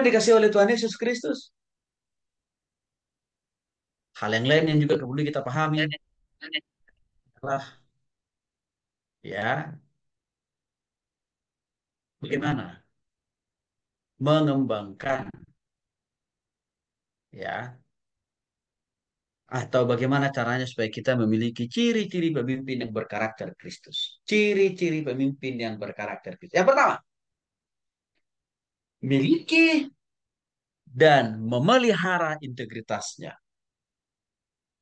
dikasih oleh Tuhan Yesus Kristus. Hal yang lain yang juga perlu kita pahami adalah ya bagaimana mengembangkan ya atau bagaimana caranya supaya kita memiliki ciri-ciri pemimpin yang berkarakter Kristus. Ciri-ciri pemimpin yang berkarakter Kristus. Yang pertama, miliki dan memelihara integritasnya.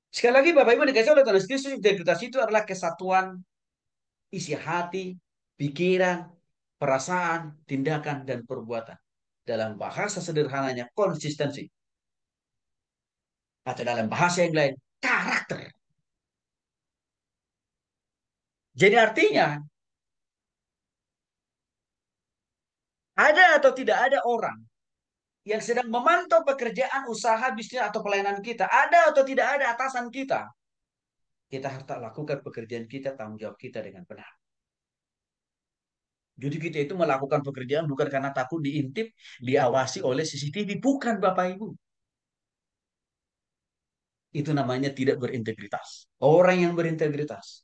Sekali lagi Bapak Ibu dikasih oleh Tuhan Yesus Kristus, integritas itu adalah kesatuan isi hati, pikiran, perasaan, tindakan, dan perbuatan. Dalam bahasa sederhananya, konsistensi. Atau dalam bahasa yang lain, karakter. Jadi artinya, ada atau tidak ada orang yang sedang memantau pekerjaan, usaha, bisnis, atau pelayanan kita. Ada atau tidak ada atasan kita. Kita harus lakukan pekerjaan kita, tanggung jawab kita dengan benar. Jadi kita itu melakukan pekerjaan bukan karena takut diintip, diawasi oleh CCTV. Bukan Bapak Ibu. Itu namanya tidak berintegritas. Orang yang berintegritas.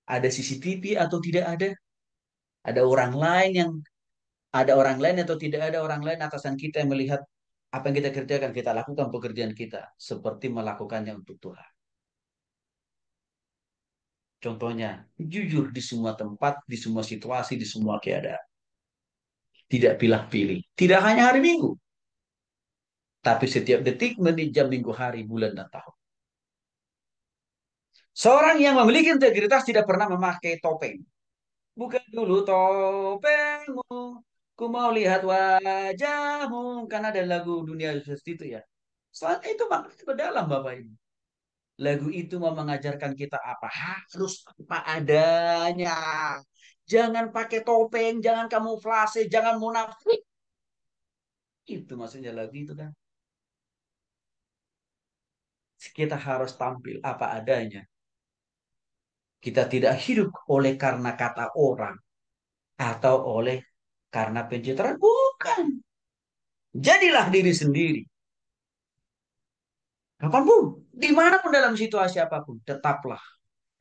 Ada CCTV atau tidak ada? Ada orang lain yang ada orang lain atau tidak ada orang lain atasan kita yang melihat apa yang kita kerjakan, kita lakukan pekerjaan kita seperti melakukannya untuk Tuhan. Contohnya, jujur di semua tempat, di semua situasi, di semua keadaan. Tidak pilih-pilih. Tidak hanya hari Minggu, tapi setiap detik, menit, jam, minggu, hari, bulan, dan tahun. Seorang yang memiliki integritas tidak pernah memakai topeng. Bukan dulu topengmu, ku mau lihat wajahmu. Kan ada lagu Dunia seperti itu ya. Soalnya itu maknanya berdalam Bapak Ibu. Lagu itu mau mengajarkan kita apa? Harus apa adanya. Jangan pakai topeng, jangan kamuflase, jangan munafik. Itu maksudnya lagu itu kan. Kita harus tampil apa adanya. Kita tidak hidup oleh karena kata orang atau oleh karena pencitraan. Bukan. Jadilah diri sendiri. Kapanpun, dimanapun dalam situasi apapun, tetaplah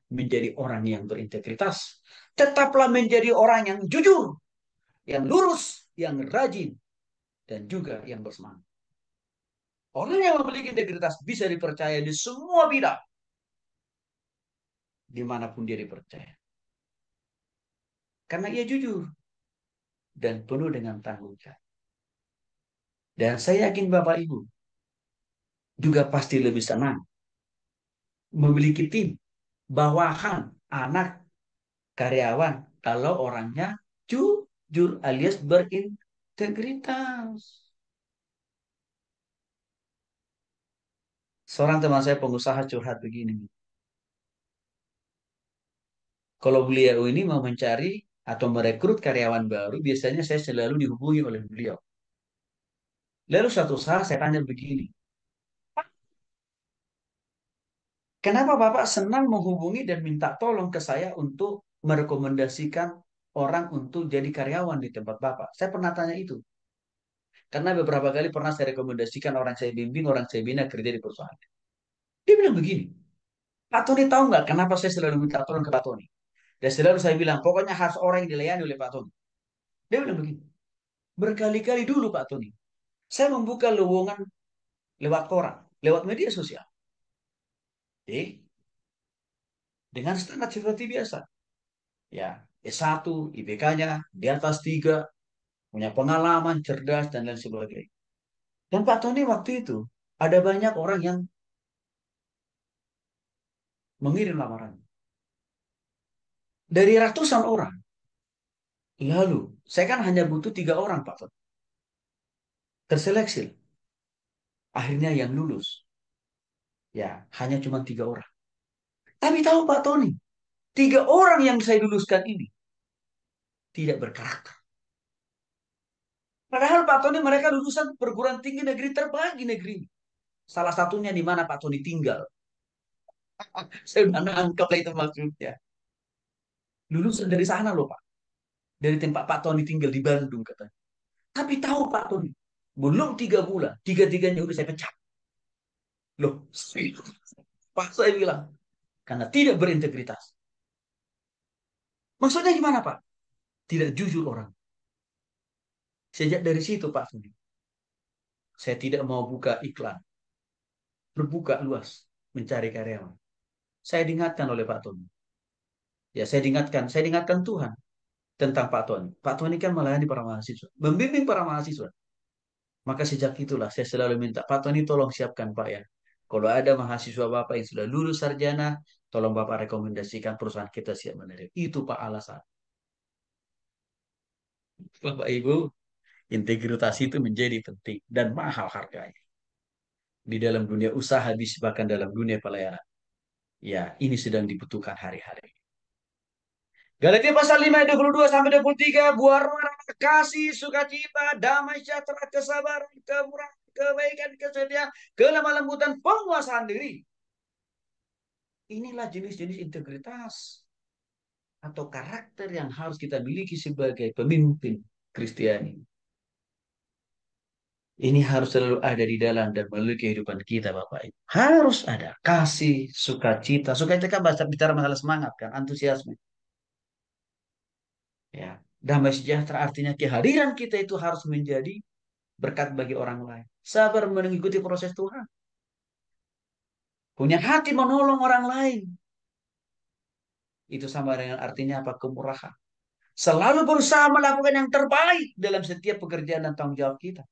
menjadi orang yang berintegritas. Tetaplah menjadi orang yang jujur, yang lurus, yang rajin, dan juga yang bersemangat. Orang yang memiliki integritas bisa dipercaya di semua bidang, dimanapun dia dipercaya. Karena ia jujur dan penuh dengan tanggung jawab. Dan saya yakin Bapak Ibu juga pasti lebih senang memiliki tim, bawahan, anak, karyawan, kalau orangnya jujur alias berintegritas. Seorang teman saya pengusaha curhat begini. Kalau beliau ini mau mencari atau merekrut karyawan baru, biasanya saya selalu dihubungi oleh beliau. Lalu suatu saat saya tanya begini, kenapa Bapak senang menghubungi dan minta tolong ke saya untuk merekomendasikan orang untuk jadi karyawan di tempat Bapak? Saya pernah tanya itu. Karena beberapa kali pernah saya rekomendasikan orang saya bimbing, orang saya bina kerja di perusahaan. Dia bilang begini, Pak Tony tahu nggak kenapa saya selalu minta tolong ke Pak Tony? Dan selalu saya bilang, pokoknya harus orang yang dilayani oleh Pak Tony. Dia bilang begini, berkali-kali dulu Pak Tony, saya membuka lowongan lewat koran, lewat media sosial. Jadi, dengan standar seperti biasa. Ya, S1, IPK-nya di atas 3, punya pengalaman, cerdas, dan lain sebagainya. Dan Pak Tony waktu itu, ada banyak orang yang mengirim lamaran. Dari ratusan orang. Lalu, saya kan hanya butuh 3 orang, Pak Tony. Terseleksi. Akhirnya yang lulus. Ya, hanya cuma 3 orang. Tapi tahu Pak Tony, 3 orang yang saya luluskan ini tidak berkarakter. Padahal Pak Tony mereka lulusan perguruan tinggi negeri terbaik di negeri ini. Salah satunya di mana Pak Tony tinggal. Saya udah nangkep lah itu maksudnya. Lulusan dari sana loh Pak. Dari tempat Pak Tony tinggal di Bandung katanya. Tapi tahu Pak Tony. Belum 3 bulan, tiga-tiganya udah saya pecat. Loh, Pak saya bilang, karena tidak berintegritas. Maksudnya gimana Pak? Tidak jujur orang. Sejak dari situ Pak Sudi, saya tidak mau buka iklan, berbuka luas, mencari karyawan. Saya diingatkan oleh Pak Tony. Ya, saya diingatkan Tuhan tentang Pak Tony. Pak Tony kan melayani para mahasiswa, membimbing para mahasiswa. Maka sejak itulah saya selalu minta, Pak Tony tolong siapkan Pak ya. Kalau ada mahasiswa Bapak yang sudah lulus sarjana, tolong Bapak rekomendasikan perusahaan kita siap menerima. Itu Pak alasan. Bapak Ibu, integritas itu menjadi penting dan mahal harganya. Di dalam dunia usaha, bahkan dalam dunia pelayanan. Ya, ini sedang dibutuhkan hari-hari. Galatia pasal 5 ayat 22 sampai 23, buah roh adalah kasih, sukacita, damai sejahtera, kesabaran, kemurahan, kebaikan, kesetiaan, kelemah lembutan, penguasaan diri. Inilah jenis-jenis integritas atau karakter yang harus kita miliki sebagai pemimpin Kristiani. Ini harus selalu ada di dalam dan melalui kehidupan kita, Bapak Ibu. Harus ada kasih, sukacita. Sukacita kan bahasa bicara masalah semangat kan, antusiasme. Ya, damai sejahtera artinya kehadiran kita itu harus menjadi berkat bagi orang lain. Sabar mengikuti proses Tuhan. Punya hati menolong orang lain. Itu sama dengan artinya apa? Kemurahan. Selalu berusaha melakukan yang terbaik dalam setiap pekerjaan dan tanggung jawab kita.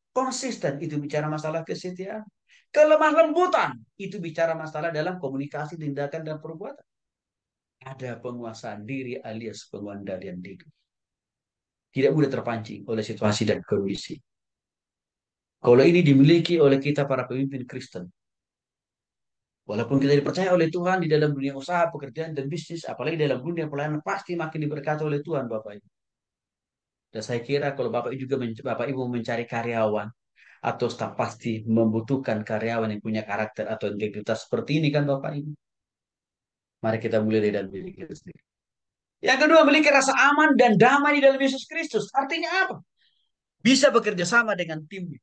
Konsisten itu bicara masalah kesetiaan. Kelemah lembutan itu bicara masalah dalam komunikasi, tindakan, dan perbuatan. Ada penguasaan diri alias pengendalian diri. Tidak mudah terpancing oleh situasi dan kondisi. Kalau ini dimiliki oleh kita para pemimpin Kristen, walaupun kita dipercaya oleh Tuhan di dalam dunia usaha, pekerjaan, dan bisnis, apalagi dalam dunia pelayanan, pasti makin diberkati oleh Tuhan, Bapak Ibu. Dan saya kira kalau Bapak Ibu mencari karyawan atau staf, pasti membutuhkan karyawan yang punya karakter atau integritas seperti ini kan Bapak Ibu. Mari kita mulai dari dalam diri kita sendiri. Yang kedua, memiliki rasa aman dan damai di dalam Yesus Kristus. Artinya apa? Bisa bekerja sama dengan tim.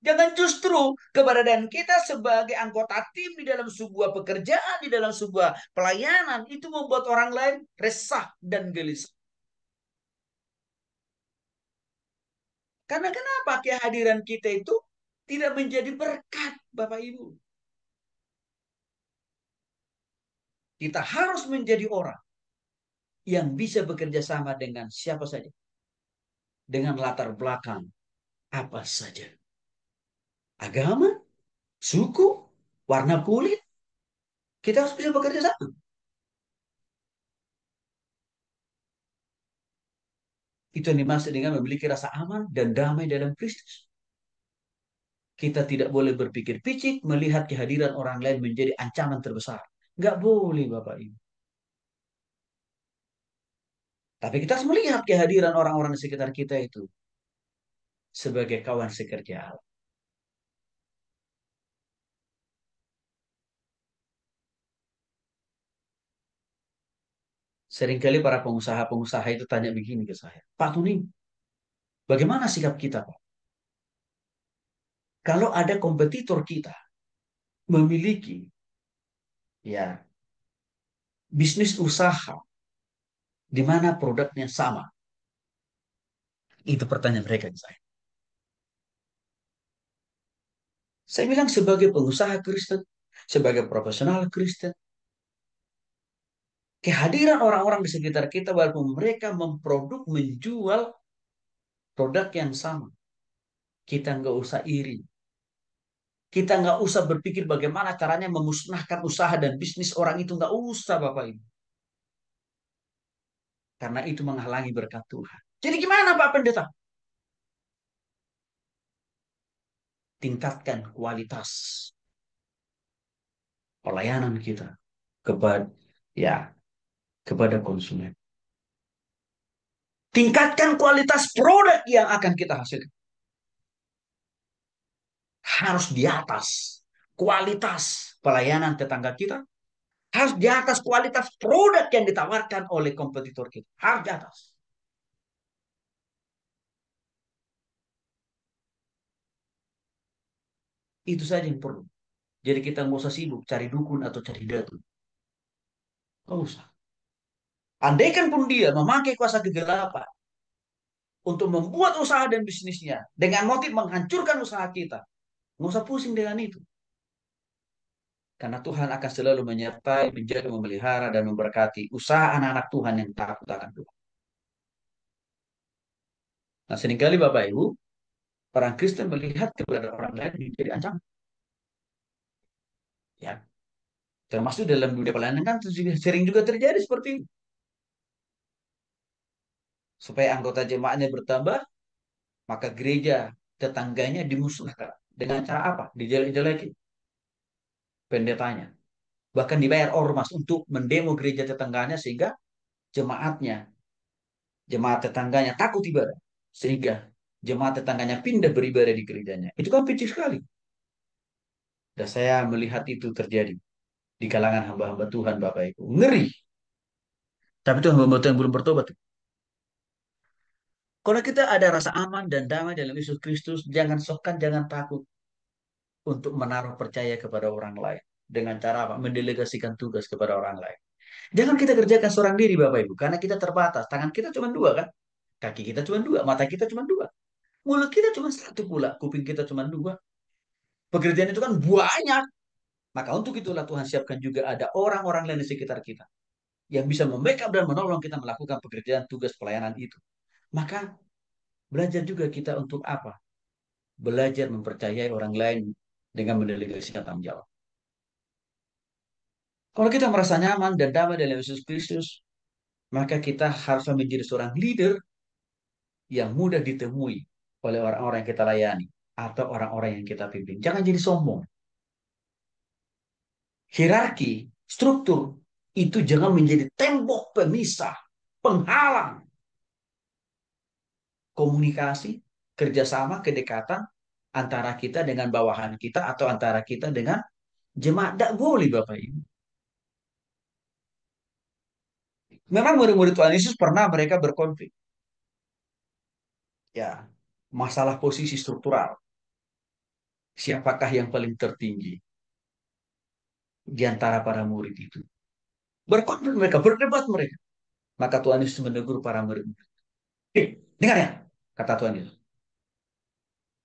Jangan justru keberadaan kita sebagai anggota tim di dalam sebuah pekerjaan, di dalam sebuah pelayanan, itu membuat orang lain resah dan gelisah. Karena kenapa kehadiran kita itu tidak menjadi berkat, Bapak Ibu? Kita harus menjadi orang yang bisa bekerja sama dengan siapa saja. Dengan latar belakang apa saja. Agama, suku, warna kulit. Kita harus bisa bekerja sama. Itu yang dimaksud dengan memiliki rasa aman dan damai dalam Kristus. Kita tidak boleh berpikir picik melihat kehadiran orang lain menjadi ancaman terbesar. Nggak boleh, Bapak Ibu. Tapi kita harus melihat kehadiran orang-orang di sekitar kita itu sebagai kawan sekerja. Seringkali para pengusaha-pengusaha itu tanya begini ke saya, Pak Tuning, bagaimana sikap kita, Pak? Kalau ada kompetitor kita memiliki ya bisnis usaha di mana produknya sama, itu pertanyaan mereka ke saya. Saya bilang sebagai pengusaha Kristen, sebagai profesional Kristen, kehadiran orang-orang di sekitar kita walaupun mereka menjual produk yang sama, kita nggak usah iri. Kita nggak usah berpikir bagaimana caranya memusnahkan usaha dan bisnis orang itu. Nggak usah, Bapak Ibu. Karena itu menghalangi berkat Tuhan. Jadi gimana Pak Pendeta? Tingkatkan kualitas pelayanan kita kepada ya kepada konsumen. Tingkatkan kualitas produk yang akan kita hasilkan. Harus di atas kualitas pelayanan tetangga kita. Harus di atas kualitas produk yang ditawarkan oleh kompetitor kita. Harus di atas. Itu saja yang perlu. Jadi kita nggak usah sibuk cari dukun atau cari datu. Nggak usah. Andaikan pun dia memakai kuasa kegelapan untuk membuat usaha dan bisnisnya dengan motif menghancurkan usaha kita, nggak usah pusing dengan itu. Karena Tuhan akan selalu menyertai, menjaga, memelihara, dan memberkati usaha anak-anak Tuhan yang takut akan Tuhan. Nah, seringkali Bapak Ibu, orang Kristen melihat kepada orang lain menjadi ancaman. Ya, termasuk dalam dunia pelayanan kan sering juga terjadi seperti itu. Supaya anggota jemaatnya bertambah, maka gereja tetangganya dimusuhkan. Dengan cara apa? Dijelek-jelekin pendetanya. Bahkan dibayar ormas untuk mendemo gereja tetangganya sehingga jemaatnya, jemaat tetangganya takut ibadah. Sehingga jemaat tetangganya pindah beribadah di gerejanya. Itu kan kecil sekali. Dan saya melihat itu terjadi di kalangan hamba-hamba Tuhan Bapak Ibu. Ngeri. Tapi itu hamba-hamba Tuhan yang belum bertobat. Kalau kita ada rasa aman dan damai dalam Yesus Kristus, jangan sokkan, jangan takut untuk menaruh percaya kepada orang lain. Dengan cara apa? Mendelegasikan tugas kepada orang lain. Jangan kita kerjakan seorang diri Bapak Ibu, karena kita terbatas. Tangan kita cuma dua kan? Kaki kita cuma dua, mata kita cuma dua. Mulut kita cuma satu pula, kuping kita cuma dua. Pekerjaan itu kan banyak. Maka untuk itulah Tuhan siapkan juga ada orang-orang lain di sekitar kita yang bisa membackup dan menolong kita melakukan pekerjaan tugas pelayanan itu. Maka belajar juga kita untuk apa? Belajar mempercayai orang lain dengan mendelegasikan tanggung jawab. Kalau kita merasa nyaman dan damai dalam Yesus Kristus, maka kita harus menjadi seorang leader yang mudah ditemui oleh orang-orang yang kita layani atau orang-orang yang kita pimpin. Jangan jadi sombong. Hierarki, struktur, itu jangan menjadi tembok pemisah, penghalang komunikasi, kerjasama, kedekatan antara kita dengan bawahan kita atau antara kita dengan jemaat. Tidak boleh Bapak Ibu. Memang murid-murid Tuhan Yesus pernah mereka berkonflik. Ya, masalah posisi struktural. Siapakah yang paling tertinggi di antara para murid itu? Berkonflik mereka, berdebat mereka. Maka Tuhan Yesus menegur para murid. Dengar ya, kata Tuhan Yesus.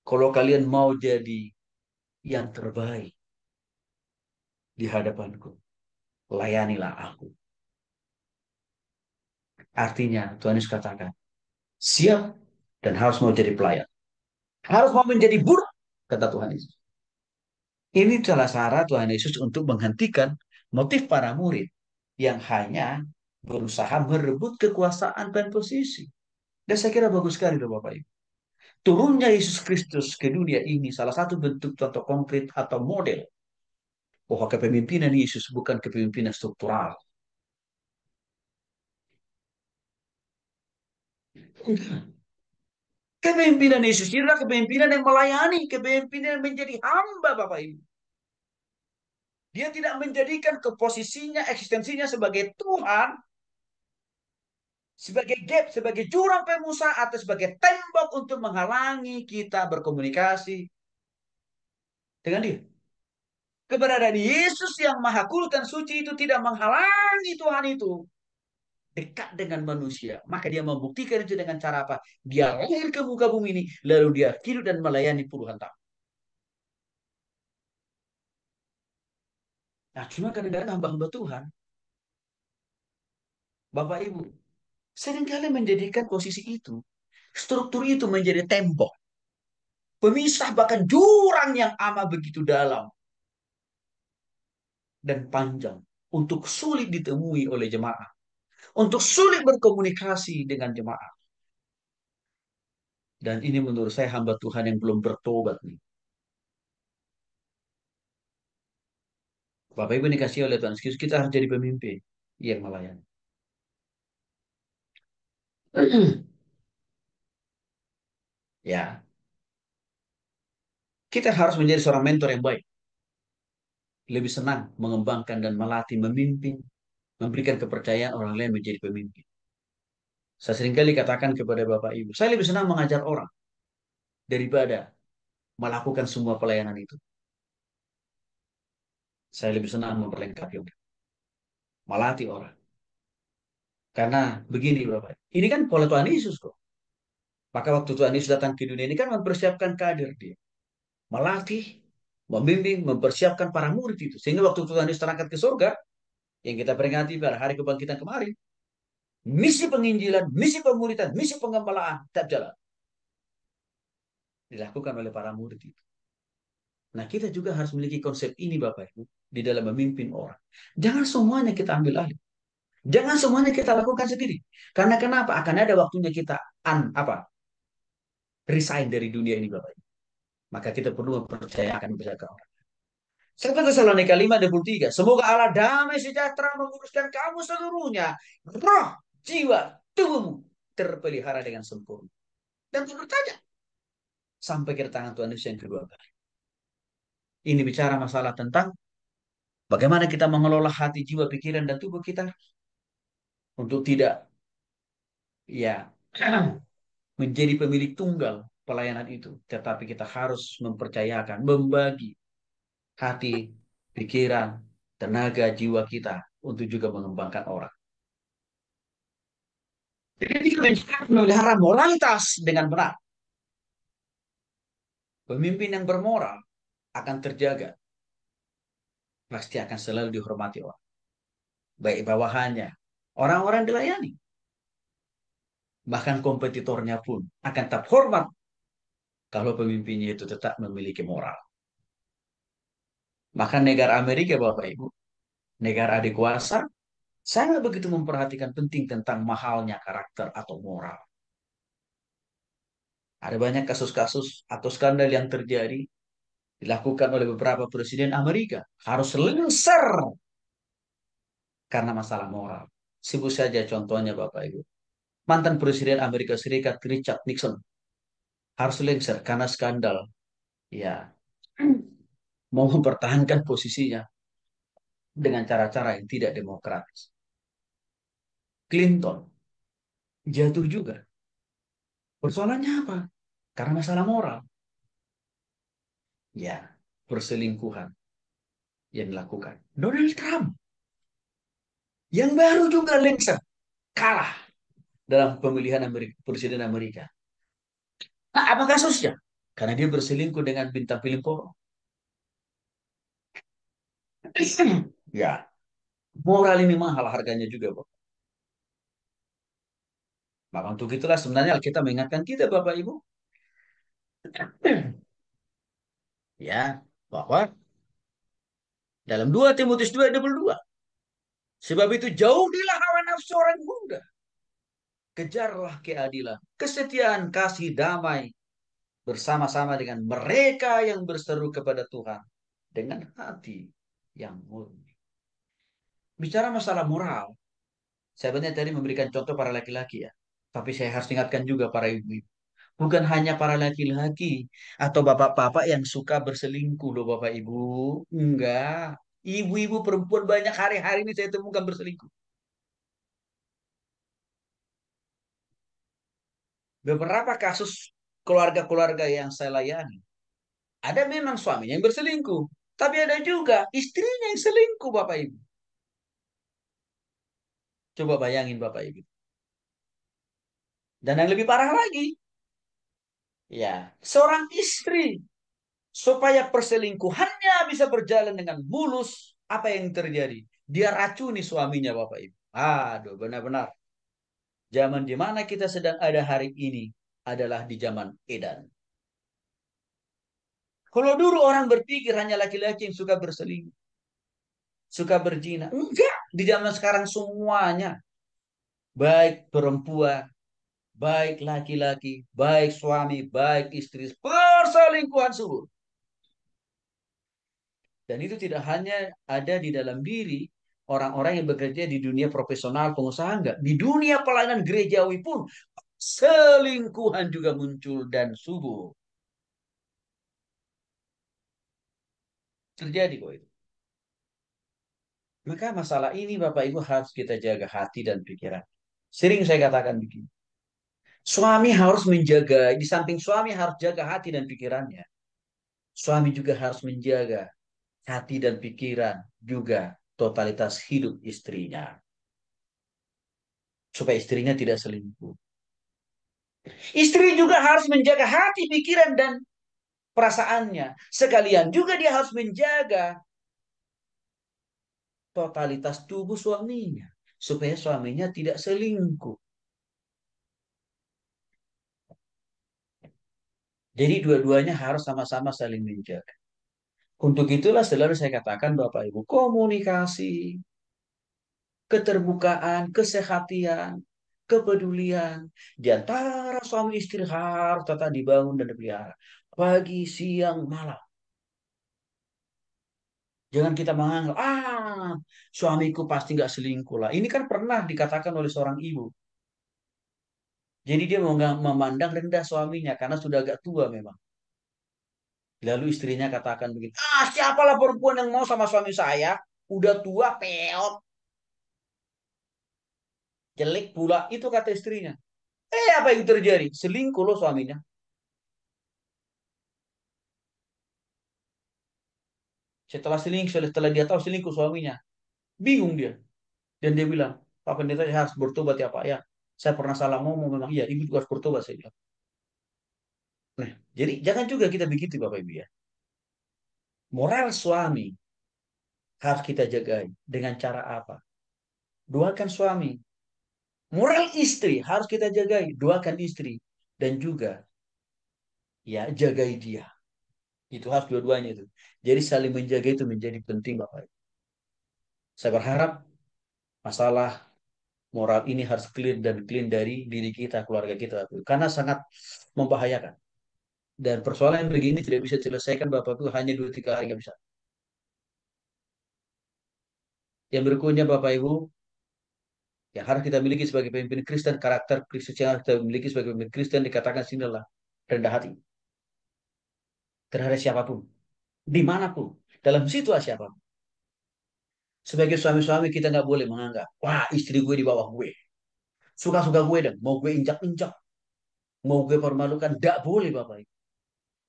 Kalau kalian mau jadi yang terbaik di hadapanku, layanilah aku. Artinya Tuhan Yesus katakan, siap dan harus mau jadi pelayan. Harus mau menjadi buruh, kata Tuhan Yesus. Ini salah cara Tuhan Yesus untuk menghentikan motif para murid yang hanya berusaha merebut kekuasaan dan posisi. Dan saya kira bagus sekali loh Bapak Ibu. Turunnya Yesus Kristus ke dunia ini salah satu bentuk contoh konkret atau model bahwa kepemimpinan Yesus bukan kepemimpinan struktural. Kepemimpinan Yesus ini adalah kepemimpinan yang melayani, kepemimpinan yang menjadi hamba Bapak Ibu. Dia tidak menjadikan keposisinya, eksistensinya sebagai Tuhan, sebagai gap, sebagai jurang pemusah, atau sebagai tembok untuk menghalangi kita berkomunikasi dengan dia. Keberadaan Yesus yang maha kudus dan suci itu tidak menghalangi Tuhan itu dekat dengan manusia. Maka dia membuktikan itu dengan cara apa? Dia lahir ke muka bumi ini, lalu dia hidup dan melayani puluhan tahun. Nah, cuma kadang-kadang hamba-hamba Tuhan, Bapak Ibu, seringkali menjadikan posisi itu, struktur itu menjadi tembok, pemisah bahkan jurang yang amat begitu dalam dan panjang untuk sulit ditemui oleh jemaah, untuk sulit berkomunikasi dengan jemaah. Dan ini menurut saya hamba Tuhan yang belum bertobat nih. Bapak Ibu dikasih oleh Tuhan Yesus, kita harus jadi pemimpin yang melayani. Ya, kita harus menjadi seorang mentor yang baik. Lebih senang mengembangkan dan melatih, memimpin, memberikan kepercayaan orang lain menjadi pemimpin. Saya seringkali katakan kepada Bapak Ibu, saya lebih senang mengajar orang daripada melakukan semua pelayanan itu. Saya lebih senang memperlengkapi orang, melatih orang. Karena begini Bapak, ini kan pola Tuhan Yesus kok. Maka waktu Tuhan Yesus datang ke dunia ini kan mempersiapkan kader dia. Melatih, membimbing, mempersiapkan para murid itu. Sehingga waktu Tuhan Yesus terangkat ke surga, yang kita peringati pada hari kebangkitan kemarin, misi penginjilan, misi pemuritan, misi pengembalaan, tetap jalan. Dilakukan oleh para murid itu. Nah, kita juga harus memiliki konsep ini Bapak Ibu di dalam memimpin orang. Jangan semuanya kita ambil alih. Jangan semuanya kita lakukan sendiri. Karena kenapa? Akan ada waktunya kita resign dari dunia ini Bapak Ibu. Maka kita perlu mempercayakan kepada orang. 1 Tesalonika 5:23. Semoga Allah damai sejahtera menguruskan kamu seluruhnya. Roh, jiwa, tubuhmu terpelihara dengan sempurna. Dan terus saja sampai kedatangan Tuhan Yesus yang kedua kali. Ini bicara masalah tentang bagaimana kita mengelola hati, jiwa, pikiran, dan tubuh kita untuk tidak ya menjadi pemilik tunggal pelayanan itu. Tetapi kita harus mempercayakan, membagi hati, pikiran, tenaga, jiwa kita untuk juga mengembangkan orang. Jadi kita memelihara moralitas dengan benar. Pemimpin yang bermoral akan terjaga, pasti akan selalu dihormati orang. Baik bawahannya, orang-orang dilayani. Bahkan kompetitornya pun akan tetap hormat kalau pemimpinnya itu tetap memiliki moral. Maka negara Amerika, Bapak Ibu, negara adik kuasa, sangat begitu memperhatikan penting tentang mahalnya karakter atau moral. Ada banyak kasus-kasus atau skandal yang terjadi dilakukan oleh beberapa presiden Amerika. Harus lengser karena masalah moral. Sebut saja contohnya Bapak Ibu. Mantan Presiden Amerika Serikat Richard Nixon harus lengser karena skandal. Ya, mau mempertahankan posisinya dengan cara-cara yang tidak demokratis. Clinton jatuh juga. Persoalannya apa? Karena masalah moral. Ya, perselingkuhan yang dilakukan. Donald Trump yang baru juga lengser kalah dalam pemilihan Amerika, Presiden Amerika. Nah, apa kasusnya? Karena dia berselingkuh dengan bintang film porno. Ya, moral ini mahal harganya juga, Pak. Maka untuk itulah sebenarnya kita mengingatkan kita, Bapak Ibu, ya, bahwa dalam 2 Timotius 2:22, sebab itu jauhilah hawa nafsu orang muda, kejarlah keadilan, kesetiaan, kasih, damai, bersama-sama dengan mereka yang berseru kepada Tuhan dengan hati yang murni. Bicara masalah moral, saya banyak tadi memberikan contoh para laki-laki ya. Tapi saya harus ingatkan juga para ibu-ibu. Bukan hanya para laki-laki atau bapak-bapak yang suka berselingkuh loh Bapak Ibu. Enggak. Ibu-ibu perempuan banyak hari-hari ini saya temukan berselingkuh. Beberapa kasus keluarga-keluarga yang saya layani. Ada memang suaminya yang berselingkuh. Tapi ada juga istrinya yang selingkuh Bapak Ibu. Coba bayangin Bapak Ibu. Dan yang lebih parah lagi. Ya, seorang istri supaya perselingkuhannya bisa berjalan dengan mulus, apa yang terjadi? Dia racuni suaminya, Bapak Ibu. Aduh, benar-benar. Zaman di mana kita sedang ada hari ini adalah di zaman edan. Kalau dulu orang berpikir hanya laki-laki yang suka berselingkuh, suka berzina. Enggak, di zaman sekarang semuanya. Baik perempuan, baik laki-laki, baik suami, baik istri. Perselingkuhan subur. Dan itu tidak hanya ada di dalam diri orang-orang yang bekerja di dunia profesional pengusaha, enggak. Di dunia pelayanan gerejawi pun selingkuhan juga muncul dan subur. Terjadi kok itu. Maka masalah ini Bapak Ibu harus kita jaga hati dan pikiran. Sering saya katakan begini. Suami harus menjaga, di samping suami harus jaga hati dan pikirannya. Suami juga harus menjaga hati dan pikiran, juga totalitas hidup istrinya. Supaya istrinya tidak selingkuh. Istri juga harus menjaga hati, pikiran, dan perasaannya. Sekalian juga dia harus menjaga totalitas tubuh suaminya. Supaya suaminya tidak selingkuh. Jadi dua-duanya harus sama-sama saling menjaga. Untuk itulah selalu saya katakan Bapak Ibu, komunikasi, keterbukaan, kesehatian, kepedulian di antara suami istri harus tetap dibangun dan dipelihara. Pagi, siang, malam. Jangan kita menganggap, suamiku pasti nggak selingkuh lah. Ini kan pernah dikatakan oleh seorang ibu. Jadi dia memandang rendah suaminya karena sudah agak tua memang. Lalu istrinya katakan begitu, siapalah perempuan yang mau sama suami saya? Udah tua, peot, jelek pula. Itu kata istrinya. Apa yang terjadi? Selingkuh loh suaminya. Setelah dia tahu selingkuh suaminya, bingung dia. Dan dia bilang, Pak Pendeta saya harus bertobat ya Pak ya. Saya pernah salah ngomong memang. Iya, ibu juga harus bertobat saya bilang. Nah, jadi jangan juga kita begitu Bapak Ibu ya. Moral suami harus kita jaga. Dengan cara apa? Doakan suami. Moral istri harus kita jagai. Doakan istri. Dan juga ya jagai dia. Itu harus dua-duanya itu. Jadi saling menjaga itu menjadi penting Bapak Ibu. Saya berharap masalah moral ini harus clear dan clean dari diri kita, keluarga kita. Bapak Ibu. Karena sangat membahayakan. Dan persoalan yang begini tidak bisa diselesaikan Bapak Ibu hanya 2-3 hari nggak bisa. Yang berikutnya Bapak Ibu, yang harus kita miliki sebagai pemimpin Kristen, karakter Kristus yang harus kita miliki sebagai pemimpin Kristen dikatakan sini adalah rendah hati terhadap siapapun, dimanapun, dalam situasi apapun. Sebagai suami-suami kita nggak boleh menganggap, wah istri gue di bawah gue, suka-suka gue dan mau gue injak-injak, mau gue permalukan, nggak boleh Bapak Ibu.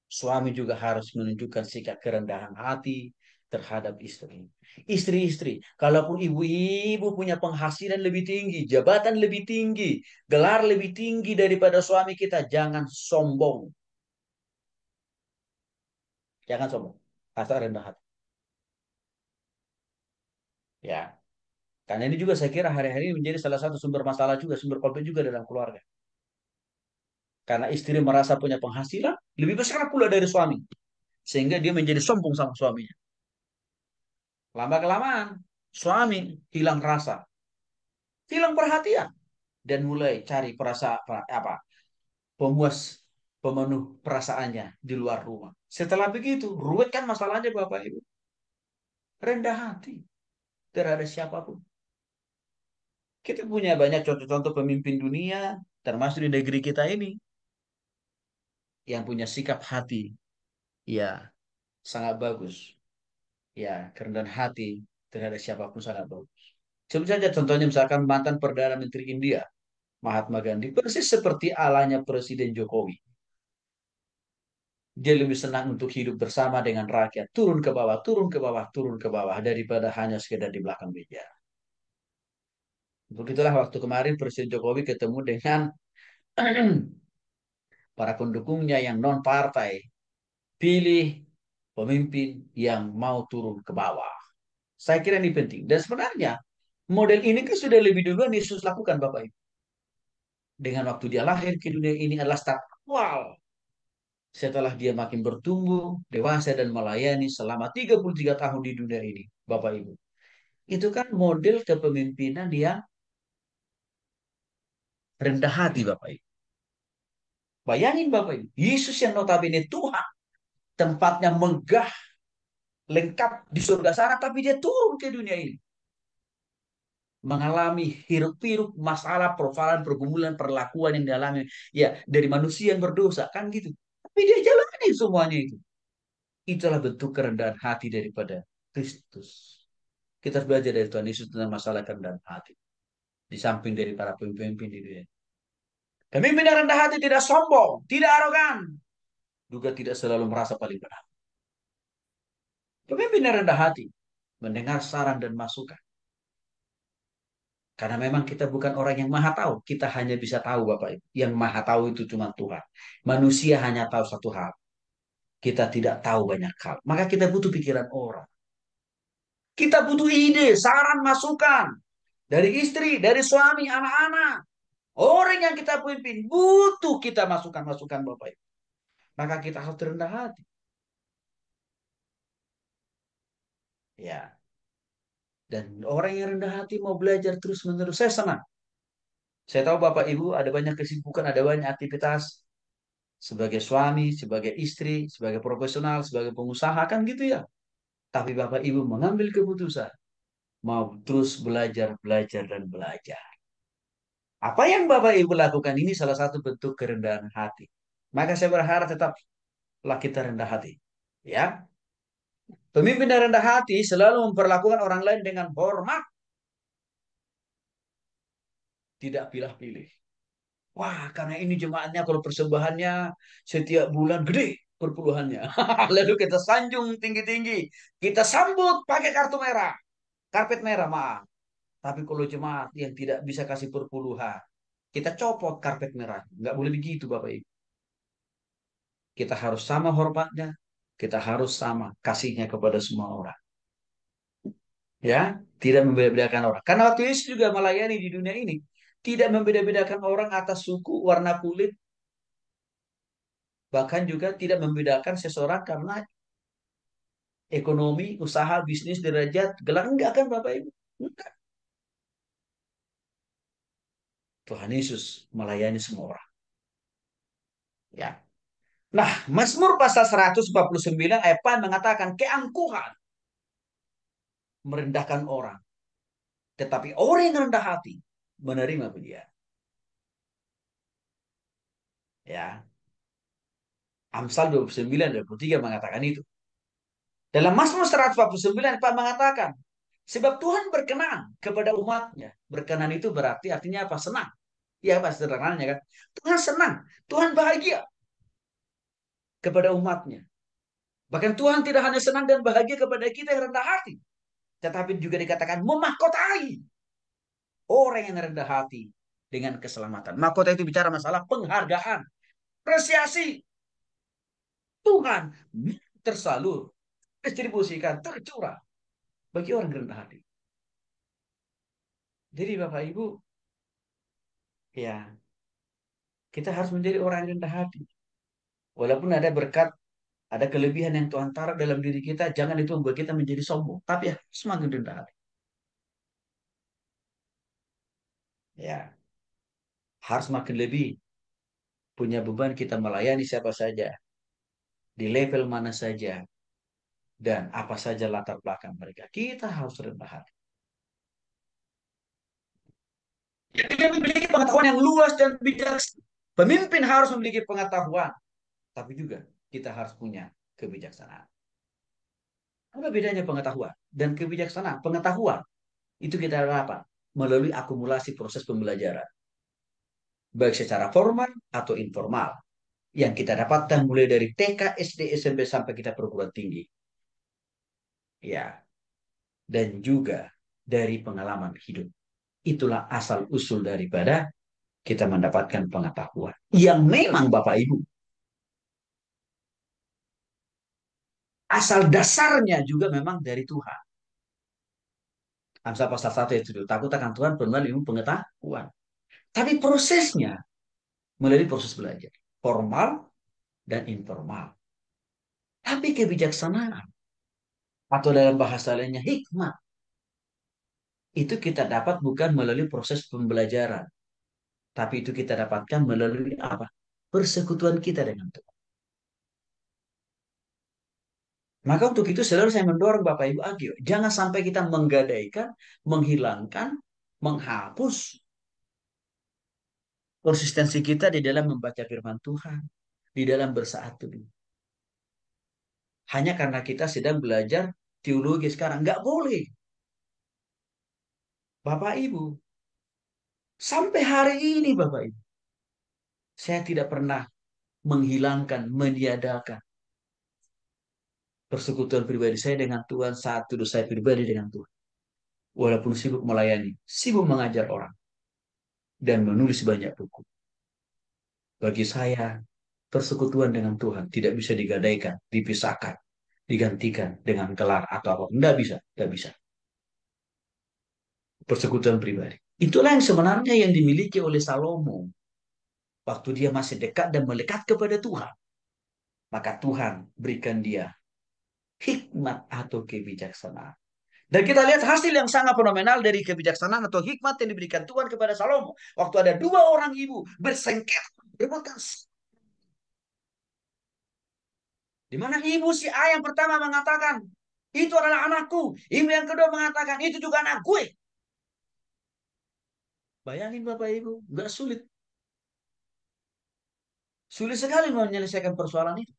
Suami juga harus menunjukkan sikap kerendahan hati terhadap istri. Istri-istri, kalaupun ibu-ibu punya penghasilan lebih tinggi, jabatan lebih tinggi, gelar lebih tinggi daripada suami kita, jangan sombong. Jangan sombong. Asal rendah hati. Ya, karena ini juga saya kira hari-hari ini menjadi salah satu sumber masalah juga, sumber konflik juga dalam keluarga. Karena istri merasa punya penghasilan lebih besar pula dari suami. Sehingga dia menjadi sombong sama suaminya. Lama-kelamaan, suami hilang rasa, hilang perhatian. Dan mulai cari apa pemuas pemenuh perasaannya di luar rumah. Setelah begitu, ruwet kan masalahnya Bapak Ibu. Rendah hati terhadap siapapun. Kita punya banyak contoh-contoh pemimpin dunia, termasuk di negeri kita ini, yang punya sikap hati, ya sangat bagus. Ya, kerendahan hati terhadap siapapun sangat bagus. Sebut saja contohnya misalkan mantan Perdana Menteri India, Mahatma Gandhi, persis seperti alanya Presiden Jokowi. Dia lebih senang untuk hidup bersama dengan rakyat, turun ke bawah, turun ke bawah, turun ke bawah, daripada hanya sekedar di belakang meja. Begitulah waktu kemarin Presiden Jokowi ketemu dengan para pendukungnya yang non-partai. Pilih pemimpin yang mau turun ke bawah. Saya kira ini penting. Dan sebenarnya model ini kan sudah lebih duluan Yesus lakukan Bapak Ibu. Dengan waktu dia lahir ke dunia ini adalah start awal. Setelah dia makin bertumbuh, dewasa dan melayani selama 33 tahun di dunia ini. Bapak Ibu. Itu kan model kepemimpinan yang rendah hati Bapak Ibu. Bayangin Bapak Ibu, Yesus yang notabene Tuhan, tempatnya megah, lengkap di surga sana, tapi dia turun ke dunia ini. Mengalami hiruk-pikuk masalah, persoalan, pergumulan, perlakuan yang dialami ya dari manusia yang berdosa, kan gitu. Tapi dia jalani semuanya itu. Itulah bentuk kerendahan hati daripada Kristus. Kita harus belajar dari Tuhan Yesus tentang masalah kerendahan hati. Di samping dari para pemimpin di dunia. Pemimpin yang rendah hati tidak sombong, tidak arogan, juga tidak selalu merasa paling benar. Pemimpin yang rendah hati, mendengar saran dan masukan. Karena memang kita bukan orang yang maha tahu. Kita hanya bisa tahu Bapak Ibu. Yang maha tahu itu cuma Tuhan. Manusia hanya tahu satu hal. Kita tidak tahu banyak hal. Maka kita butuh pikiran orang. Kita butuh ide, saran, masukan. Dari istri, dari suami, anak-anak. Orang yang kita pimpin butuh kita masukan-masukan Bapak Ibu. Maka kita harus rendah hati. Ya. Dan orang yang rendah hati mau belajar terus-menerus. Saya senang. Saya tahu Bapak Ibu ada banyak kesibukan, ada banyak aktivitas sebagai suami, sebagai istri, sebagai profesional, sebagai pengusaha kan gitu ya. Tapi Bapak Ibu mengambil keputusan mau terus belajar, belajar dan belajar. Apa yang Bapak Ibu lakukan ini salah satu bentuk kerendahan hati. Maka saya berharap tetaplah kita rendah hati. Ya, pemimpin yang rendah hati selalu memperlakukan orang lain dengan hormat, tidak pilih-pilih. Wah, karena ini jemaatnya kalau persembahannya setiap bulan gede perpuluhannya. Lalu kita sanjung tinggi-tinggi. Kita sambut pakai kartu merah. Karpet merah, maaf. Tapi kalau jemaat yang tidak bisa kasih perpuluhan, kita copot karpet merah. Nggak boleh begitu, Bapak Ibu. Kita harus sama hormatnya. Kita harus sama kasihnya kepada semua orang. Ya, tidak membeda-bedakan orang. Karena waktu Yesus juga melayani di dunia ini. Tidak membeda-bedakan orang atas suku, warna kulit, bahkan juga tidak membedakan seseorang karena ekonomi, usaha, bisnis, derajat, gelar. Enggak kan Bapak Ibu? Enggak. Tuhan Yesus melayani semua orang. Ya. Nah, Mazmur pasal 149 ayat 4 mengatakan keangkuhan merendahkan orang. Tetapi orang yang rendah hati menerima pujian. Ya. Amsal 29, 23 mengatakan itu. Dalam Mazmur 149 Pak mengatakan, sebab Tuhan berkenan kepada umatnya. Berkenan itu berarti artinya apa? Senang. Ya, Pak, sederhananya kan. Tuhan senang. Tuhan bahagia kepada umatnya. Bahkan Tuhan tidak hanya senang dan bahagia kepada kita yang rendah hati. Tetapi juga dikatakan memahkotai orang yang rendah hati dengan keselamatan. Mahkota itu bicara masalah penghargaan. Apresiasi Tuhan tersalur, distribusikan, tercurah bagi orang yang rendah hati. Jadi Bapak Ibu, ya kita harus menjadi orang yang rendah hati. Walaupun ada berkat, ada kelebihan yang Tuhan taruh dalam diri kita, jangan itu membuat kita menjadi sombong. Tapi ya semakin rendah hati. Ya, harus makin lebih punya beban kita melayani siapa saja, di level mana saja, dan apa saja latar belakang mereka. Kita harus rendah hati. Kita memiliki pengetahuan yang luas dan bijaksana. Pemimpin harus memiliki pengetahuan, tapi juga kita harus punya kebijaksanaan. Apa bedanya pengetahuan dan kebijaksanaan? Pengetahuan itu kita dapat melalui akumulasi proses pembelajaran, baik secara formal atau informal, yang kita dapatkan mulai dari TK, SD, SMP sampai kita perguruan tinggi. Ya, dan juga dari pengalaman hidup. Itulah asal usul daripada kita mendapatkan pengetahuan. Yang memang Bapak Ibu, asal dasarnya juga memang dari Tuhan. Amsal pasal 1 ayat 7. Takut akan Tuhan penuh ilmu pengetahuan. Tapi prosesnya melalui proses belajar. Formal dan informal. Tapi kebijaksanaan atau dalam bahasa lainnya hikmah itu kita dapat bukan melalui proses pembelajaran, tapi itu kita dapatkan melalui apa? Persekutuan kita dengan Tuhan. Maka untuk itu selalu saya mendorong Bapak Ibu Agio, jangan sampai kita menggadaikan, menghilangkan, menghapus konsistensi kita di dalam membaca firman Tuhan, di dalam bersaat teduh. Hanya karena kita sedang belajar teologi sekarang. Nggak boleh. Bapak Ibu, sampai hari ini Bapak Ibu, saya tidak pernah menghilangkan, meniadakan Persekutuan pribadi saya dengan Tuhan, saat teduh saya pribadi dengan Tuhan. Walaupun sibuk melayani, sibuk mengajar orang, dan menulis banyak buku. Bagi saya, persekutuan dengan Tuhan tidak bisa digadaikan, dipisahkan, digantikan dengan gelar atau apa. Tidak bisa, tidak bisa. Persekutuan pribadi. Itulah yang sebenarnya yang dimiliki oleh Salomo. Waktu dia masih dekat dan melekat kepada Tuhan. Maka Tuhan berikan dia hikmat atau kebijaksanaan. Dan kita lihat hasil yang sangat fenomenal dari kebijaksanaan atau hikmat yang diberikan Tuhan kepada Salomo. Waktu ada dua orang ibu bersengketa, berbutkan. Di mana ibu si A yang pertama mengatakan, itu adalah anakku. Ibu yang kedua mengatakan, itu juga anak gue. Bayangin Bapak Ibu, nggak sulit. Sulit sekali menyelesaikan persoalan itu.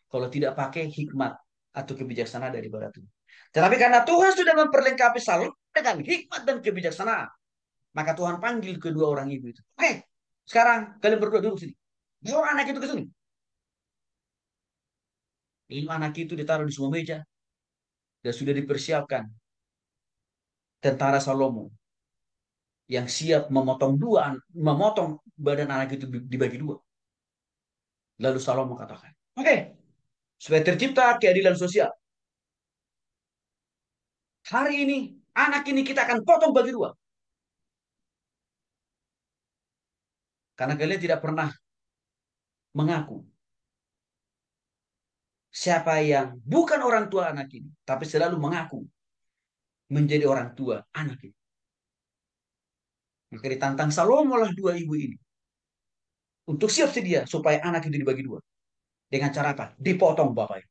Kalau tidak pakai hikmat atau kebijaksanaan daripada Tuhan. Tetapi karena Tuhan sudah memperlengkapi Salomo dengan hikmat dan kebijaksanaan, maka Tuhan panggil kedua orang ibu itu. Oke, sekarang kalian berdua duduk sini. Bawa anak itu ke sini. Lalu anak itu ditaruh di semua meja dan sudah dipersiapkan tentara Salomo yang siap memotong badan anak itu dibagi dua. Lalu Salomo katakan, oke, supaya tercipta keadilan sosial. Hari ini, anak ini kita akan potong bagi dua. Karena kalian tidak pernah mengaku siapa yang bukan orang tua anak ini, tapi selalu mengaku menjadi orang tua anak ini. Maka ditantang Salomo lah dua ibu ini untuk siap sedia supaya anak itu dibagi dua. Dengan cara apa? Dipotong Bapak.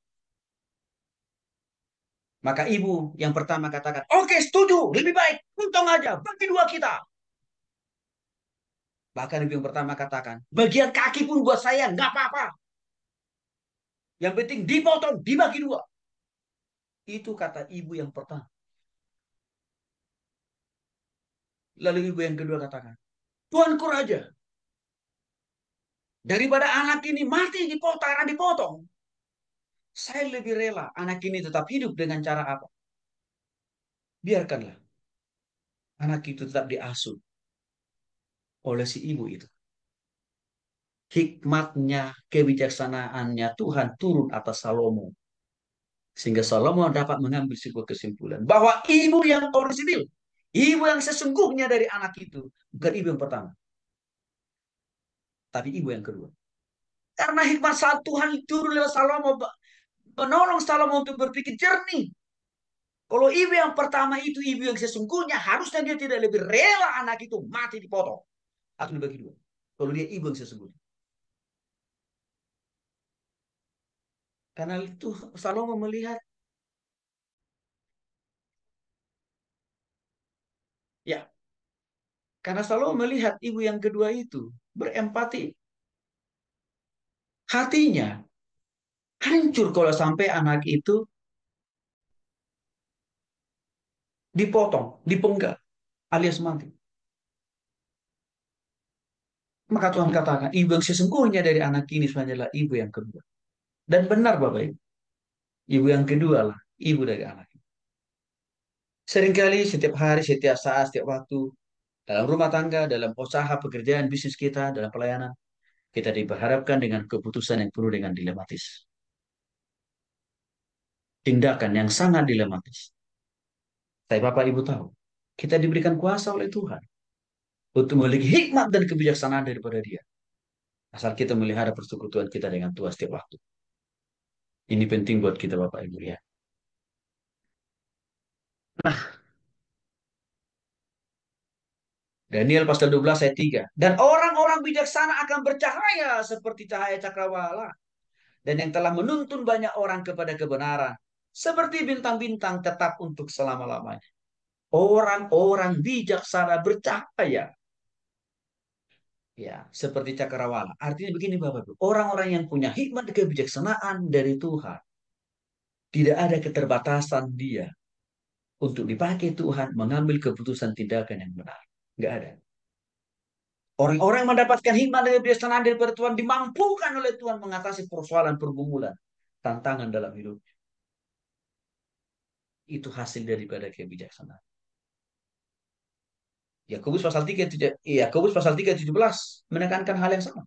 Maka ibu yang pertama katakan, oke setuju, lebih baik, potong aja, bagi dua kita. Bahkan ibu yang pertama katakan, bagian kaki pun buat saya, nggak apa-apa. Yang penting dipotong, dibagi dua. Itu kata ibu yang pertama. Lalu ibu yang kedua katakan, Tuanku Raja, daripada anak ini mati dipotong, saya lebih rela anak ini tetap hidup dengan cara apa? Biarkanlah anak itu tetap diasuh oleh si ibu itu. Hikmatnya, kebijaksanaannya Tuhan turun atas Salomo. Sehingga Salomo dapat mengambil sebuah kesimpulan. Bahwa ibu yang orisinil, ibu yang sesungguhnya dari anak itu, bukan ibu yang pertama, tapi ibu yang kedua. Karena hikmat saat Tuhan turun lewat Salomo, menolong Salomo untuk berpikir jernih. Kalau ibu yang pertama itu ibu yang sesungguhnya, harusnya dia tidak lebih rela anak itu mati dipotong. Atau dibagi dua. Kalau dia ibu yang sesungguhnya. Karena itu Salomo melihat, ya, karena Salomo melihat ibu yang kedua itu berempati. Hatinya hancur kalau sampai anak itu dipotong, dipenggal, alias mati. Maka Tuhan katakan, ibu yang sesungguhnya dari anak ini sebenarnya adalah ibu yang kedua. Dan benar Bapak Ibu, ibu yang kedua lah ibu dari anak. Seringkali setiap hari, setiap saat, setiap waktu, dalam rumah tangga, dalam usaha, pekerjaan, bisnis kita, dalam pelayanan, kita diperhadapkan dengan keputusan yang penuh dengan dilematis. Tindakan yang sangat dilematis. Tapi Bapak Ibu tahu, kita diberikan kuasa oleh Tuhan untuk memiliki hikmat dan kebijaksanaan daripada Dia. Asal kita melihara persekutuan kita dengan Tuhan setiap waktu. Ini penting buat kita Bapak Ibu ya. Nah, Daniel pasal 12 ayat 3. Dan orang-orang bijaksana akan bercahaya seperti cahaya cakrawala. Dan yang telah menuntun banyak orang kepada kebenaran. Seperti bintang-bintang tetap untuk selama-lamanya. Orang-orang bijaksana bercahaya. Ya, seperti cakrawala. Artinya begini Bapak Ibu. Orang-orang yang punya hikmat dan kebijaksanaan dari Tuhan. Tidak ada keterbatasan dia untuk dipakai Tuhan mengambil keputusan tindakan yang benar. Nggak ada. Orang-orang yang mendapatkan hikmat dan kebijaksanaan daripada Tuhan dimampukan oleh Tuhan mengatasi persoalan pergumulan, tantangan dalam hidup. Itu hasil daripada kebijaksanaan. Yakobus pasal 3, Yakobus pasal 3 17 menekankan hal yang sama.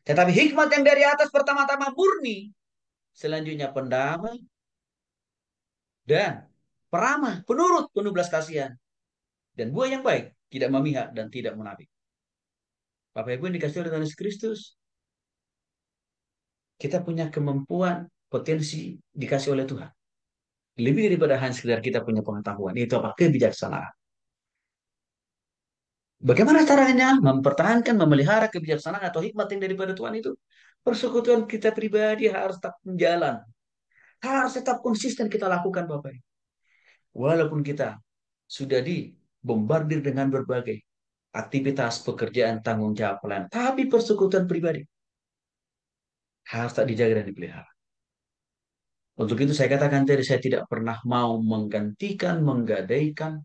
Tetapi hikmat yang dari atas pertama-tama murni, selanjutnya pendamai dan peramah, penurut, penuh belas kasihan, dan buah yang baik, tidak memihak dan tidak munafik. Bapak Ibu yang dikasih oleh Tuhan Yesus Kristus, kita punya kemampuan, potensi dikasih oleh Tuhan. Lebih daripada hanya sekedar kita punya pengetahuan, itu apa? Kebijaksanaan. Bagaimana caranya mempertahankan, memelihara kebijaksanaan atau hikmat yang daripada Tuhan itu? Persekutuan kita pribadi harus tetap menjalan. Harus tetap konsisten kita lakukan, Bapak. Walaupun kita sudah dibombardir dengan berbagai aktivitas pekerjaan tanggung jawab lain, tapi persekutuan pribadi harus tak dijaga dan dipelihara. Untuk itu saya katakan tadi, saya tidak pernah mau menggantikan, menggadaikan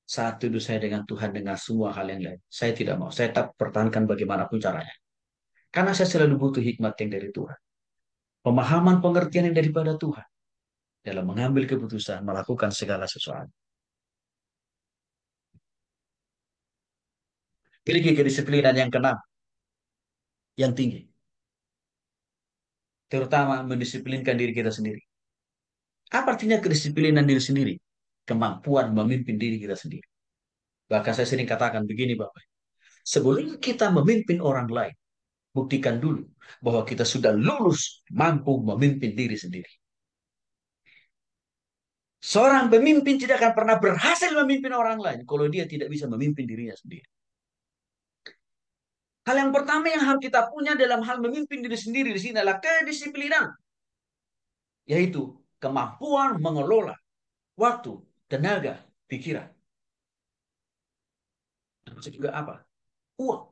saat hidup saya dengan Tuhan dengan semua hal yang lain. Saya tidak mau. Saya tetap pertahankan bagaimanapun caranya. Karena saya selalu butuh hikmat yang dari Tuhan. Pemahaman pengertian yang daripada Tuhan. Dalam mengambil keputusan, melakukan segala sesuatu. Miliki kedisiplinan yang keenam, yang tinggi. Terutama mendisiplinkan diri kita sendiri. Apa artinya kedisiplinan diri sendiri? Kemampuan memimpin diri kita sendiri. Bahkan saya sering katakan begini, Bapak. Sebelum kita memimpin orang lain, buktikan dulu bahwa kita sudah lulus mampu memimpin diri sendiri. Seorang pemimpin tidak akan pernah berhasil memimpin orang lain kalau dia tidak bisa memimpin dirinya sendiri. Hal yang pertama yang harus kita punya dalam hal memimpin diri sendiri di sini adalah kedisiplinan, yaitu kemampuan mengelola waktu, tenaga, pikiran. Termasuk juga apa? Uang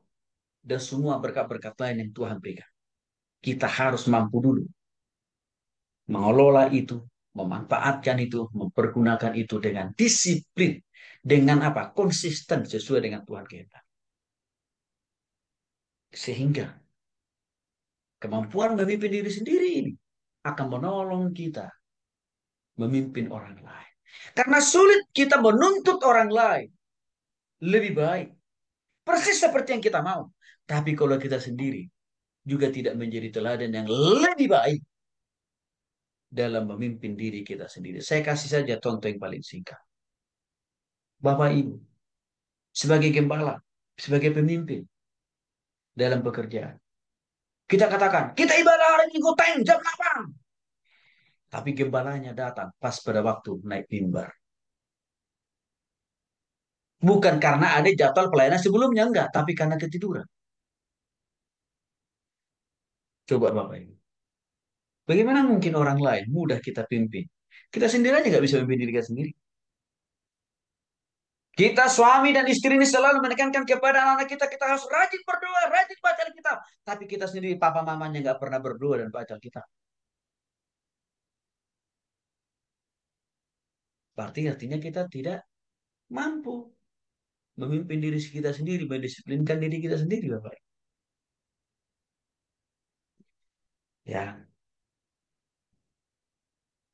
dan semua berkat-berkat lain yang Tuhan berikan. Kita harus mampu dulu mengelola itu, memanfaatkan itu, mempergunakan itu dengan disiplin, dengan apa? Konsisten sesuai dengan Tuhan kita. Sehingga kemampuan memimpin diri sendiri ini akan menolong kita memimpin orang lain. Karena sulit kita menuntut orang lain lebih baik. Persis seperti yang kita mau. Tapi kalau kita sendiri juga tidak menjadi teladan yang lebih baik dalam memimpin diri kita sendiri. Saya kasih saja contoh yang paling singkat. Bapak Ibu, sebagai gembala, sebagai pemimpin dalam pekerjaan. Kita katakan, kita ibadah hari Minggu tank jam 8. Tapi gembalanya datang pas pada waktu naik mimbar. Bukan karena ada jadwal pelayanan sebelumnya, enggak. Tapi karena ketiduran. Coba Bapak Ibu. Bagaimana mungkin orang lain mudah kita pimpin? Kita sendiri aja nggak bisa memimpin diri kita sendiri. Kita suami dan istri ini selalu menekankan kepada anak-anak kita, kita harus rajin berdoa, rajin baca Alkitab. Tapi kita sendiri, papa mamanya nggak pernah berdoa dan baca Alkitab. Berarti artinya kita tidak mampu memimpin diri kita sendiri, mendisiplinkan diri kita sendiri, Bapak. Ya,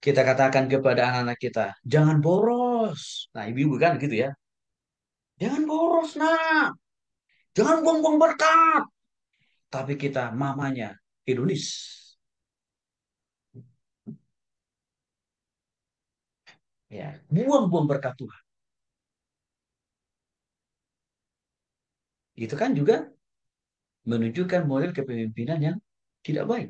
kita katakan kepada anak-anak kita, jangan boros. Nah, ibu-ibu kan gitu ya. Jangan boros, nak. Jangan buang-buang berkat. Tapi kita mamanya hedonis. Ya, buang-buang berkat Tuhan. Itu kan juga menunjukkan model kepemimpinan yang tidak baik.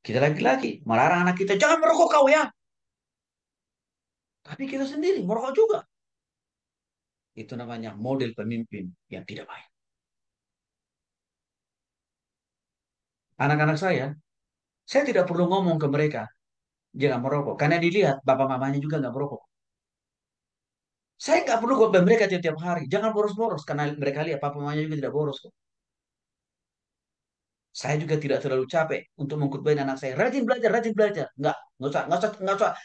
Kita lagi-lagi melarang anak kita, jangan merokok kau ya. Tapi kita sendiri merokok juga. Itu namanya model pemimpin yang tidak baik. Anak-anak saya tidak perlu ngomong ke mereka, jangan merokok. Karena dilihat bapak mamanya juga nggak merokok. Saya nggak perlu khotbah mereka tiap-tiap hari. Jangan boros-boros. Karena mereka lihat papa mamanya juga tidak boros kok. Saya juga tidak terlalu capek untuk mengkhotbahin anak saya. Rajin belajar, rajin belajar. Nggak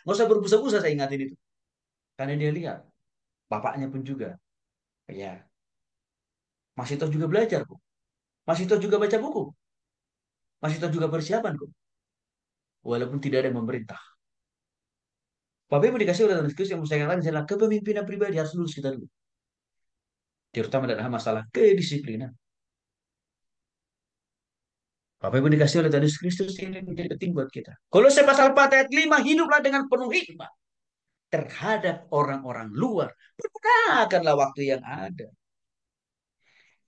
usah berbusa-busa saya ingatin itu. Karena dia lihat, bapaknya pun juga. Ya, masih toh juga belajar kok. Masih toh juga baca buku. Masih toh juga persiapan kok. Walaupun tidak ada yang memerintah. Bapak Ibu dikasih oleh Tuhan Yesus yang saya katakan adalah kepemimpinan pribadi harus lulus kita dulu. Terutama dalam masalah kedisiplinan. Bapak Ibu dikasih oleh Tuhan Yesus Kristus ini menjadi penting buat kita. Kolose pasal 4 ayat 5, hiduplah dengan penuh hikmat terhadap orang-orang luar. Pergunakanlah waktu yang ada.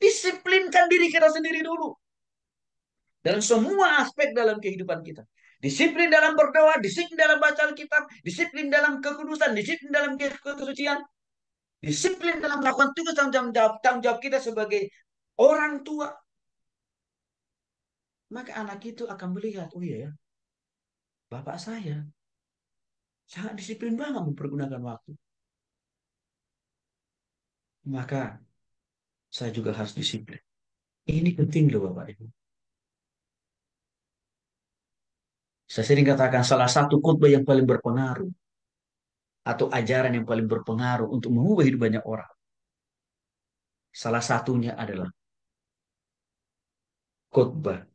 Disiplinkan diri kita sendiri dulu. Dalam semua aspek dalam kehidupan kita. Disiplin dalam berdoa, disiplin dalam baca Alkitab, disiplin dalam kekudusan, disiplin dalam kesucian, disiplin dalam melakukan tugas tanggung jawab kita sebagai orang tua. Maka anak itu akan melihat, oh iya ya, bapak saya sangat disiplin banget mempergunakan waktu. Maka saya juga harus disiplin. Ini penting loh Bapak Ibu. Saya sering katakan salah satu khotbah yang paling berpengaruh atau ajaran yang paling berpengaruh untuk mengubah hidup banyak orang. Salah satunya adalah khotbah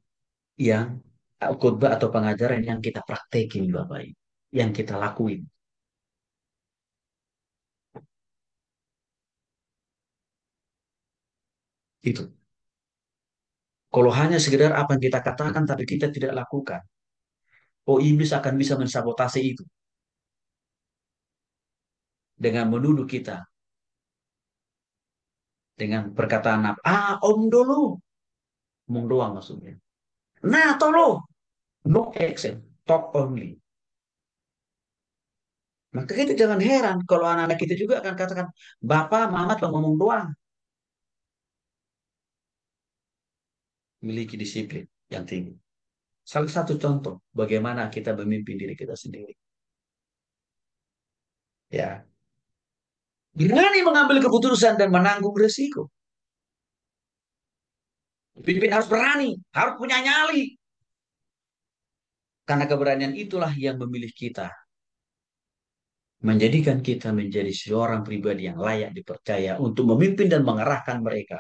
yang khotbah atau pengajaran yang kita praktekin Bapak Ibu, yang kita lakuin. Itu. Kalau hanya sekedar apa yang kita katakan tapi kita tidak lakukan, oh iblis akan bisa mensabotase itu dengan menuduh kita dengan perkataan apa? Ah, om dulu, omong doang maksudnya. Nah, tolong, no action, talk only. Maka kita jangan heran kalau anak-anak kita juga akan katakan, Bapak, Mama cuma ngomong doang. Miliki disiplin yang tinggi. Salah satu contoh bagaimana kita memimpin diri kita sendiri. Ya, berani mengambil keputusan dan menanggung resiko. Pemimpin harus berani, harus punya nyali. Karena keberanian itulah yang memilih kita, menjadikan kita menjadi seorang pribadi yang layak dipercaya untuk memimpin dan mengarahkan mereka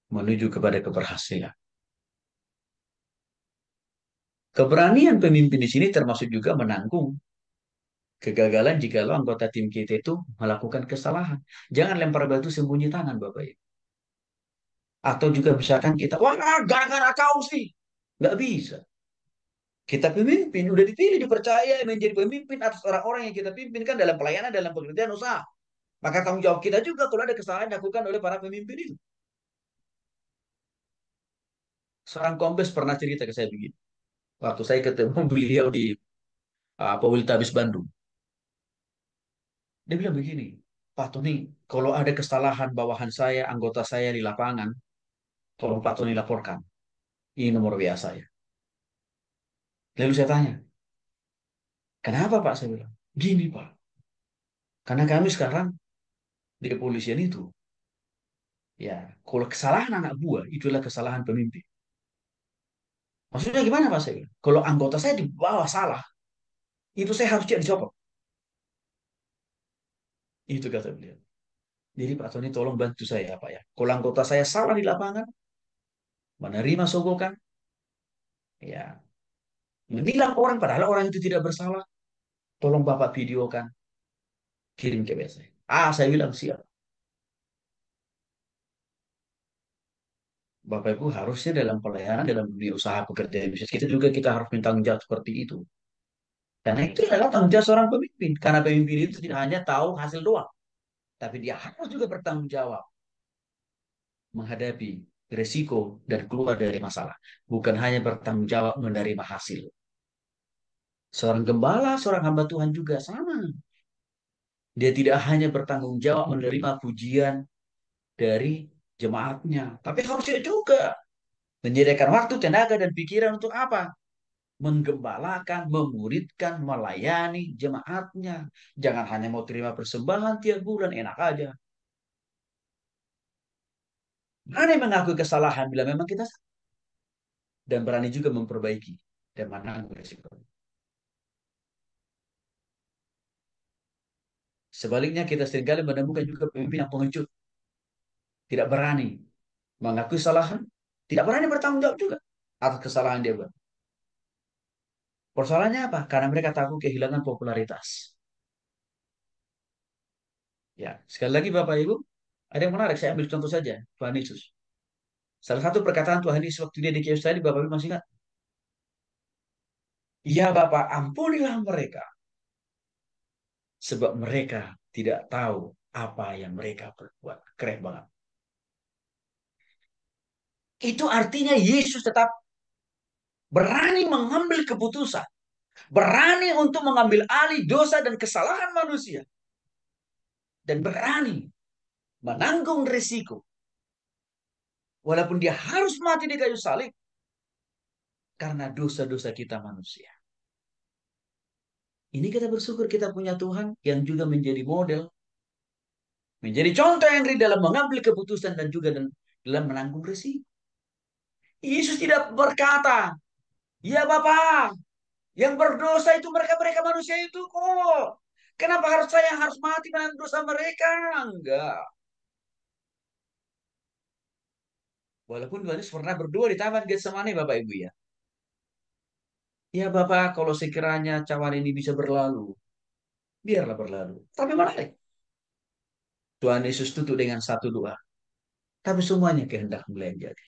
menuju kepada keberhasilan. Keberanian pemimpin di sini termasuk juga menanggung kegagalan jikalau anggota tim kita itu melakukan kesalahan. Jangan lempar batu sembunyi tangan, Bapak Ibu. Atau juga misalkan kita, wah gara-gara kau sih. Nggak bisa. Kita pemimpin, udah dipilih, dipercaya menjadi pemimpin atas orang-orang yang kita pimpin kan dalam pelayanan, dalam pekerjaan usaha. Maka tanggung jawab kita juga kalau ada kesalahan dilakukan oleh para pemimpin itu. Seorang kombes pernah cerita ke saya begini. Waktu saya ketemu beliau di Poltabes Bandung. Dia bilang begini, Pak Tony, kalau ada kesalahan bawahan saya, anggota saya di lapangan, tolong Pak Tony laporkan. Ini nomor WA saya. Lalu saya tanya, kenapa Pak? Saya bilang, gini Pak, karena kami sekarang di kepolisian itu, ya, kalau kesalahan anak buah, itulah kesalahan pemimpin. Maksudnya gimana Pak? Saya bilang, kalau anggota saya di bawah salah, itu saya harus cek dicopot. Itu kata beliau. Jadi Pak Tony tolong bantu saya Pak ya. Kalau anggota saya salah di lapangan, menerima sogokan, ya, menilang orang padahal orang itu tidak bersalah, tolong Bapak videokan, kirim ke saya. Ah, saya bilang siap. Bapak Ibu harusnya dalam pelayanan, dalam dunia usaha pekerjaan bisnis kita juga kita harus minta tanggung jawab seperti itu. Karena itu adalah tanggung jawab seorang pemimpin. Karena pemimpin itu tidak hanya tahu hasil doang, tapi dia harus juga bertanggung jawab menghadapi resiko dan keluar dari masalah. Bukan hanya bertanggung jawab menerima hasil. Seorang gembala, seorang hamba Tuhan juga sama. Dia tidak hanya bertanggung jawab menerima pujian dari jemaatnya, tapi harusnya juga menyediakan waktu, tenaga, dan pikiran untuk apa? Menggembalakan, memuridkan, melayani jemaatnya. Jangan hanya mau terima persembahan tiap bulan, enak aja. Berani mengakui kesalahan bila memang kita salah. Dan berani juga memperbaiki dan menanggung resiko. Sebaliknya kita seringkali menemukan juga pemimpin yang pengecut. Tidak berani mengakui kesalahan, tidak berani bertanggung jawab juga atas kesalahan dia buat. Persoalannya apa? Karena mereka takut kehilangan popularitas. Ya, sekali lagi Bapak Ibu, ada yang menarik. Saya ambil contoh saja, Tuhan Yesus. Salah satu perkataan Tuhan Yesus waktu dia di Kios tadi, Bapak Ibu masih ingat? Ya Bapak, ampunilah mereka, sebab mereka tidak tahu apa yang mereka perbuat. Keren banget. Itu artinya Yesus tetap berani mengambil keputusan, berani untuk mengambil alih dosa dan kesalahan manusia, dan berani menanggung risiko, walaupun dia harus mati di kayu salib karena dosa-dosa kita manusia. Ini kita bersyukur kita punya Tuhan yang juga menjadi model, menjadi contoh yang real dalam mengambil keputusan dan juga dalam menanggung risiko. Yesus tidak berkata, ya Bapak, yang berdosa itu mereka-mereka manusia itu kok. Kenapa harus saya yang harus mati menanggung dosa mereka? Enggak. Walaupun Tuhan Yesus pernah berdoa di Taman Getsemani, Bapak Ibu ya. Ya Bapak, kalau sekiranya cawan ini bisa berlalu, biarlah berlalu. Tapi menarik. Tuhan Yesus tutup dengan satu doa. Tapi semuanya kehendak beliau yang jadi.